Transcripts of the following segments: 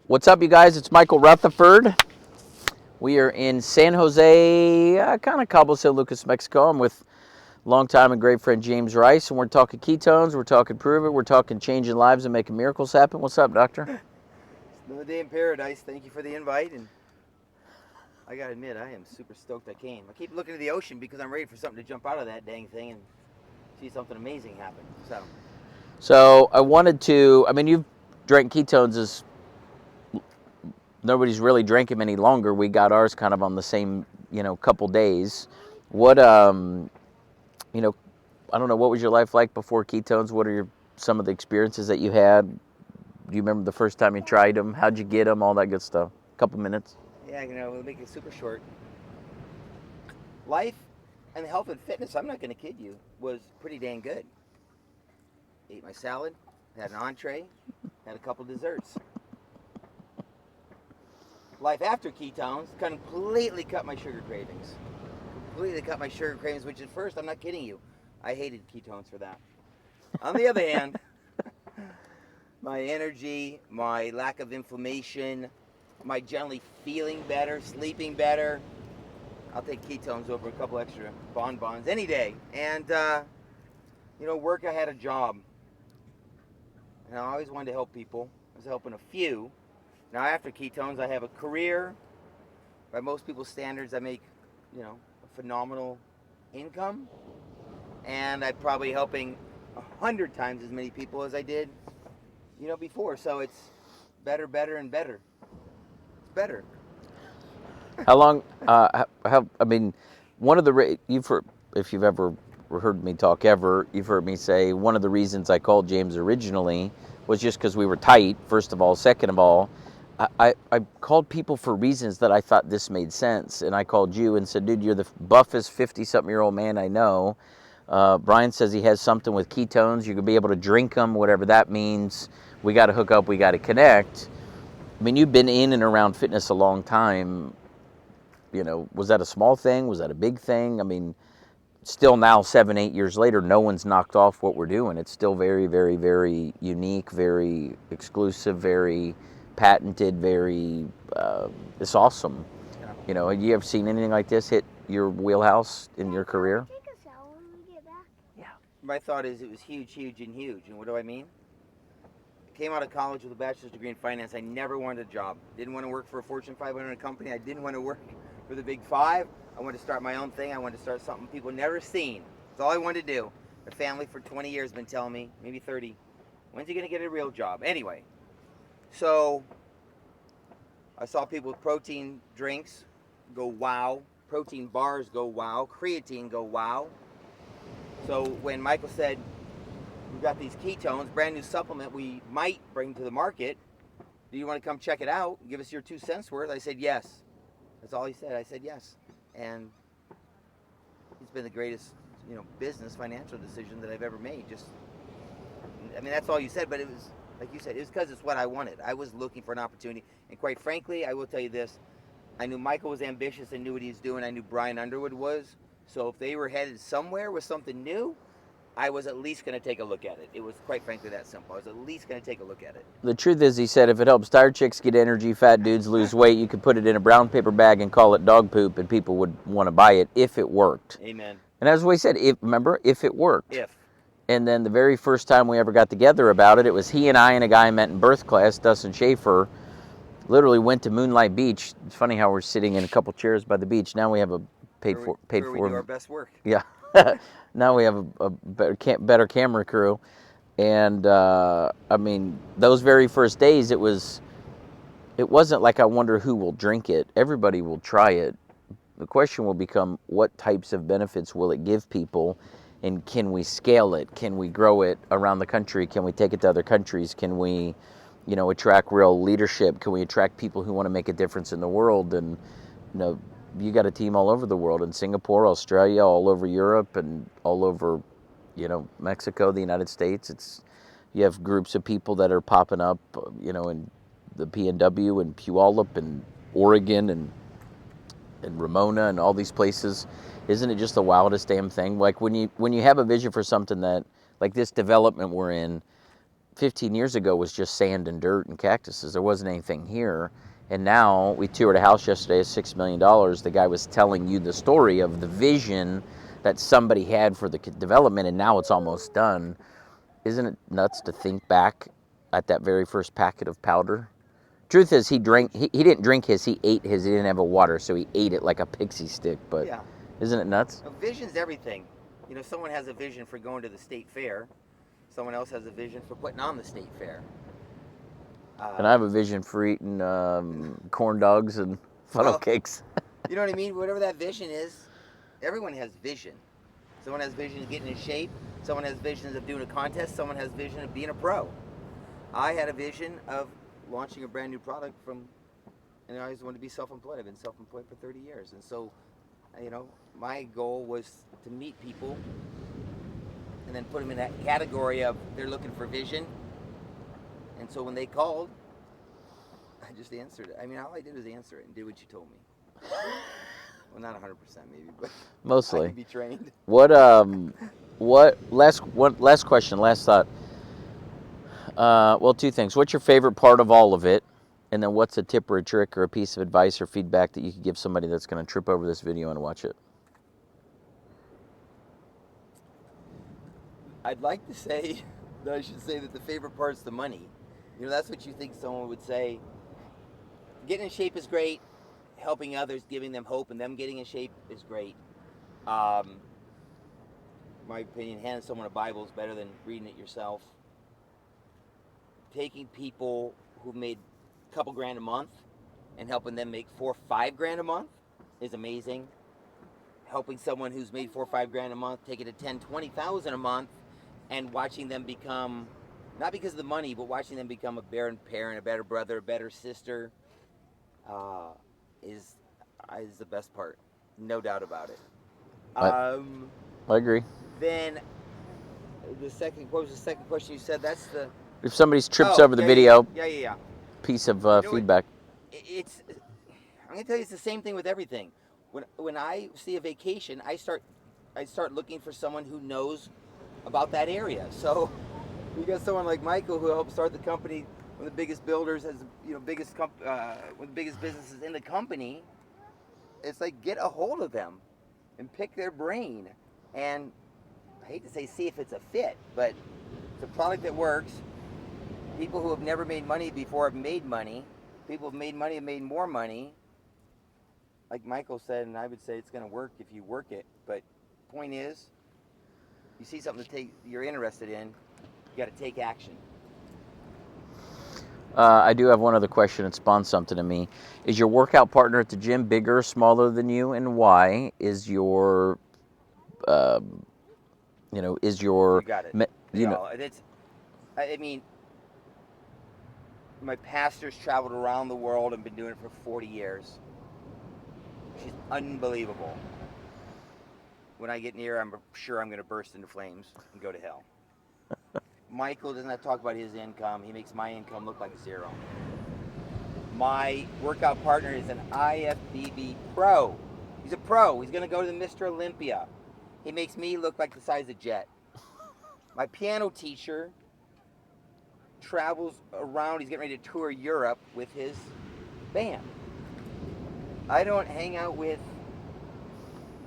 What's up, you guys? It's Michael Rutherford. We are in San Jose, kind of Cabo San Lucas, Mexico. I'm with longtime and great friend James Rice, and we're talking ketones, we're talking prove it, we're talking changing lives and making miracles happen. What's up, doctor? It's another day in paradise. Thank you for the invite, and I gotta admit, I am super stoked I came. I keep looking at the ocean because I'm ready for something to jump out of that dang thing and see something amazing happen. So I wanted to, you've drank ketones as nobody's really drank them any longer. We got ours kind of on the same, couple days. What, you know, I don't know, what was your life like before ketones? What are some of the experiences that you had? Do you remember the first time you tried them? How'd you get them? All that good stuff. Couple minutes. Yeah, we'll make it super short. Life and health and fitness, I'm not gonna kid you, was pretty dang good. Ate my salad, had an entree, had a couple desserts. Life after ketones completely cut my sugar cravings. Completely cut my sugar cravings, which at first, I'm not kidding you, I hated ketones for that. On the other hand, my energy, my lack of inflammation, my generally feeling better, sleeping better. I'll take ketones over a couple extra bonbons any day. And, work, I had a job. And I always wanted to help people. I was helping a few. Now, after ketones, I have a career. By most people's standards, I make, a phenomenal income. And I'm probably helping 100 times as many people as I did, before. So it's better, and better. It's better. How long? One of the if you've ever heard me talk ever, you've heard me say one of the reasons I called James originally was just because we were tight. First of all, second of all, I called people for reasons that I thought this made sense, and I called you and said, "Dude, you're the buffest 50-something-year-old man I know." Brian says he has something with ketones. You could be able to drink them, whatever that means. We got to hook up. We got to connect. You've been in and around fitness a long time. Was that a small thing? Was that a big thing? Still now, 7, 8 years later, no one's knocked off what we're doing. It's still very, very, very unique, very exclusive, very patented, it's awesome. Yeah. You ever seen anything like this hit your wheelhouse in your career? Take a shower when we get back. Yeah. My thought is it was huge, huge, and huge. And what do I mean? I came out of college with a bachelor's degree in finance. I never wanted a job. Didn't want to work for a Fortune 500 company. I didn't want to work for the Big Five. I wanted to start my own thing. I wanted to start something people never seen. That's all I wanted to do. My family for 20 years has been telling me, maybe 30, when's he going to get a real job? Anyway, so I saw people with protein drinks go wow, protein bars go wow, creatine go wow. So when Michael said, we've got these ketones, brand new supplement we might bring to the market, do you want to come check it out? Give us your 2 cents worth? I said yes. That's all he said. I said yes. And it's been the greatest, business financial decision that I've ever made. That's all you said, but it was, like you said, it was because it's what I wanted. I was looking for an opportunity. And quite frankly, I will tell you this, I knew Michael was ambitious and knew what he was doing. I knew Brian Underwood was. So if they were headed somewhere with something new, I was at least going to take a look at it. It was quite frankly that simple. I was at least going to take a look at it. The truth is, he said, if it helps tired chicks get energy, fat dudes lose weight, you could put it in a brown paper bag and call it dog poop, and people would want to buy it if it worked. Amen. And that's what he said. If it worked. If. And then the very first time we ever got together about it, it was he and I and a guy I met in birth class, Dustin Schaefer, literally went to Moonlight Beach. It's funny how we're sitting in a couple chairs by the beach. Now we have a paid where for. We do our best work. Yeah. Now we have a better camera crew. And those very first days, it wasn't like I wonder who will drink it. Everybody will try it. The question will become, what types of benefits will it give people, and can we scale it? Can we grow it around the country? Can we take it to other countries? Can we, attract real leadership? Can we attract people who want to make a difference in the world? And you got a team all over the world, in Singapore, Australia, all over Europe, and all over, Mexico, the United States. You have groups of people that are popping up, in the PNW and Puyallup and Oregon and Ramona and all these places. Isn't it just the wildest damn thing? Like when you have a vision for something that, like this development we're in, 15 years ago was just sand and dirt and cactuses. There wasn't anything here. And now we toured a house yesterday at $6 million. The guy was telling you the story of the vision that somebody had for the development, and now it's almost done. Isn't it nuts to think back at that very first packet of powder? Truth is, he didn't drink his, he ate his. He didn't have a water, so he ate it like a pixie stick. But Yeah. isn't it nuts? Now, vision's everything. You know, someone has a vision for going to the state fair. Someone else has a vision for putting on the state fair. And I have a vision for eating corn dogs and funnel Well, cakes. You know what I mean? Whatever that vision is, everyone has vision. Someone has vision of getting in shape. Someone has visions of doing a contest. Someone has vision of being a pro. I had a vision of launching a brand new product and I always wanted to be self-employed. I've been self-employed for 30 years. And so, you know, my goal was to meet people and then put them in that category of they're looking for vision. And so when they called, I just answered it. I mean, all I did was answer it and did what you told me. Well, not 100% maybe, but Mostly. I can be trained. What last question, last thought. Well, two things. What's your favorite part of all of it? And then what's a tip or a trick or a piece of advice or feedback that you could give somebody that's going to trip over this video and watch it? I'd like to say that I should say that the favorite part's the money. You know, that's what you think someone would say. Getting in shape is great. Helping others, giving them hope, and them getting in shape is great. My opinion, handing someone a Bible is better than reading it yourself. Taking people who've made a couple grand a month and helping them make 4 or 5 grand a month is amazing. Helping someone who's made 4 or 5 grand a month take it to 10, 20,000 a month, and watching them become, not because of the money, but watching them become a better parent, a better brother, a better sister, is the best part, no doubt about it. I agree. Then what was the second question you said? That's the If somebody trips over the video, yeah. piece of know feedback. It's I'm gonna tell you, it's the same thing with everything. When I see a vacation, I start looking for someone who knows about that area. So you got someone like Michael who helped start the company, one of the biggest builders, has one of the biggest businesses in the company. It's like, get a hold of them and pick their brain, and I hate to say see if it's a fit, but it's a product that works. People who have never made money before have made money. People who have made money have made more money. Like Michael said, and I would say it's going to work if you work it. But point is, you see something you're interested in, you got to take action. I do have one other question. It spawned something in me. Is your workout partner at the gym bigger or smaller than you, and why? Is your, is your... You got it. I mean, my pastor's traveled around the world and been doing it for 40 years. She's unbelievable. When I get near her, I'm sure I'm going to burst into flames and go to hell. Michael doesn't have to talk about his income. He makes my income look like zero. My workout partner is an IFBB pro. He's a pro. He's going to go to the Mr. Olympia. He makes me look like the size of Jet. My piano teacher travels around. He's getting ready to tour Europe with his band. I don't hang out with,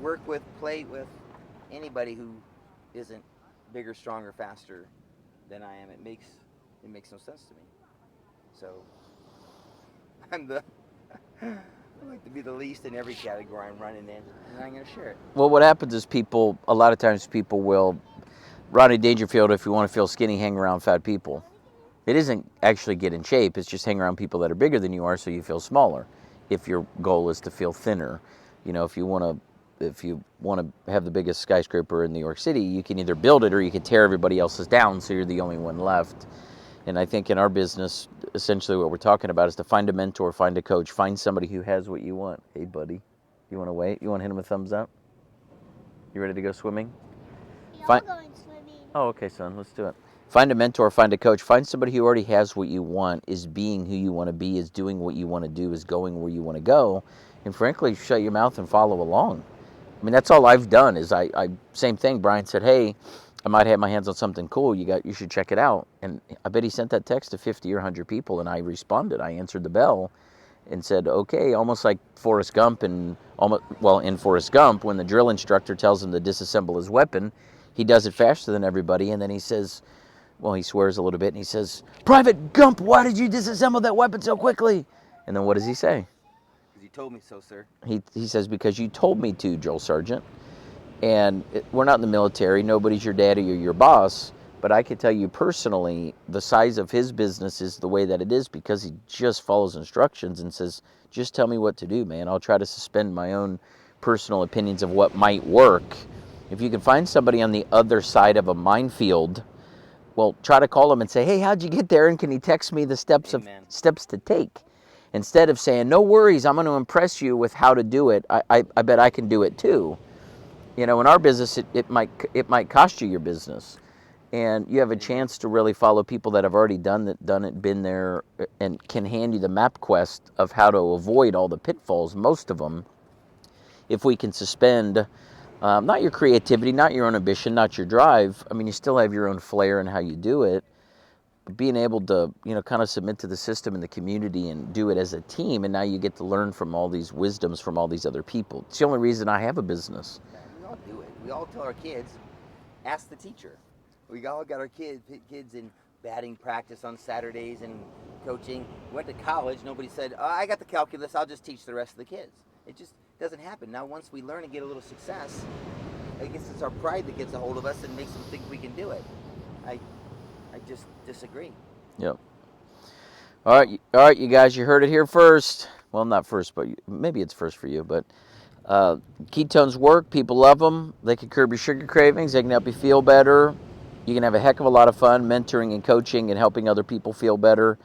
work with, play with anybody who isn't bigger, stronger, faster than I am. It makes no sense to me. So I like to be the least in every category I'm running in, and I'm going to share it. Well, what happens is a lot of times people will, Rodney Dangerfield, if you want to feel skinny, hang around fat people. It isn't actually get in shape, it's just hang around people that are bigger than you are so you feel smaller. If your goal is to feel thinner, if you want to have the biggest skyscraper in New York City, you can either build it or you can tear everybody else's down so you're the only one left. And I think in our business, essentially what we're talking about is to find a mentor, find a coach, find somebody who has what you want. Hey, buddy, you want to wait? You want to hit him a thumbs up? You ready to go swimming? Y'all going swimming. Oh, okay, son, let's do it. Find a mentor, find a coach, find somebody who already has what you want, is being who you want to be, is doing what you want to do, is going where you want to go, and frankly, shut your mouth and follow along. I mean, that's all I've done is I same thing. Brian said, hey, I might have my hands on something cool. You should check it out. And I bet he sent that text to 50 or 100 people, and I responded. I answered the bell and said, okay, almost like Forrest Gump, and almost, well, in Forrest Gump, when the drill instructor tells him to disassemble his weapon, he does it faster than everybody, and then he says, well, he swears a little bit, and he says, Private Gump, why did you disassemble that weapon so quickly? And then what does he say? Because you told me so, sir. He says, because you told me to, Drill Sergeant. And we're not in the military. Nobody's your daddy or your boss. But I can tell you personally, the size of his business is the way that it is because he just follows instructions and says, just tell me what to do, man. I'll try to suspend my own personal opinions of what might work. If you can find somebody on the other side of a minefield, well, try to call them and say, hey, how'd you get there? And can you text me the steps to take? Instead of saying, no worries, I'm going to impress you with how to do it. I bet I can do it too. You know, in our business, it might cost you your business, and you have a chance to really follow people that have already done it, been there, and can hand you the map quest of how to avoid all the pitfalls. Most of them, if we can suspend, not your creativity, not your own ambition, not your drive. I mean, you still have your own flair and how you do it. But being able to, kind of submit to the system and the community and do it as a team, and now you get to learn from all these wisdoms from all these other people. It's the only reason I have a business. We all do it. We all tell our kids, ask the teacher. We all got our kids in batting practice on Saturdays and coaching. We went to college. Nobody said, oh, I got the calculus. I'll just teach the rest of the kids. It just doesn't happen. Now, once we learn and get a little success, I guess it's our pride that gets a hold of us and makes them think we can do it. I just disagree. Yep. All right, you guys, you heard it here first. Well, not first, but maybe it's first for you. But ketones work. People love them. They can curb your sugar cravings. They can help you feel better. You can have a heck of a lot of fun mentoring and coaching and helping other people feel better.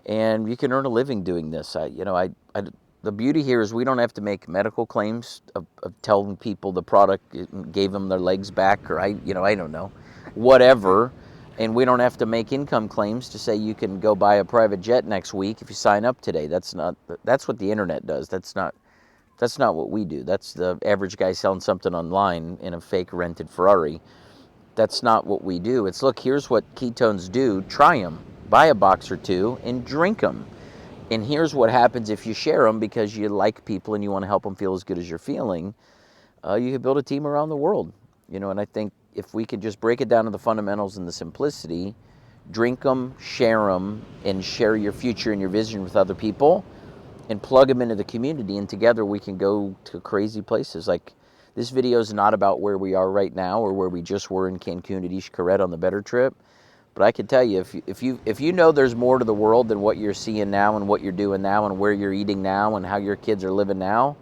And you can earn a living doing this. The beauty here is we don't have to make medical claims of telling people the product gave them their legs back, or I don't know, whatever. And we don't have to make income claims to say you can go buy a private jet next week if you sign up today. That's what the internet does. That's not what we do. That's the average guy selling something online in a fake rented Ferrari. That's not what we do. It's, look, here's what ketones do. Try them. Buy a box or two and drink them. And here's what happens if you share them because you like people and you want to help them feel as good as you're feeling. You can build a team around the world. And I think if we could just break it down to the fundamentals and the simplicity, drink them, and share your future and your vision with other people, and plug them into the community, and together we can go to crazy places. Like, this video is not about where we are right now or where we just were in Cancun at Xcaret on the Better Trip. But I can tell you, if you know there's more to the world than what you're seeing now and what you're doing now and where you're eating now and how your kids are living now,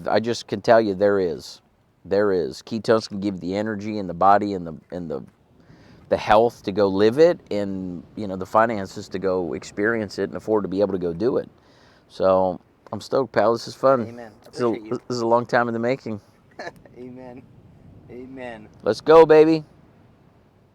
I just can tell you there is. There is. Ketones can give the energy and the body and the health to go live it, and the finances to go experience it and afford to be able to go do it. So I'm stoked, pal. This is fun. Amen. This is a long time in the making. Amen. Amen. Let's go, baby.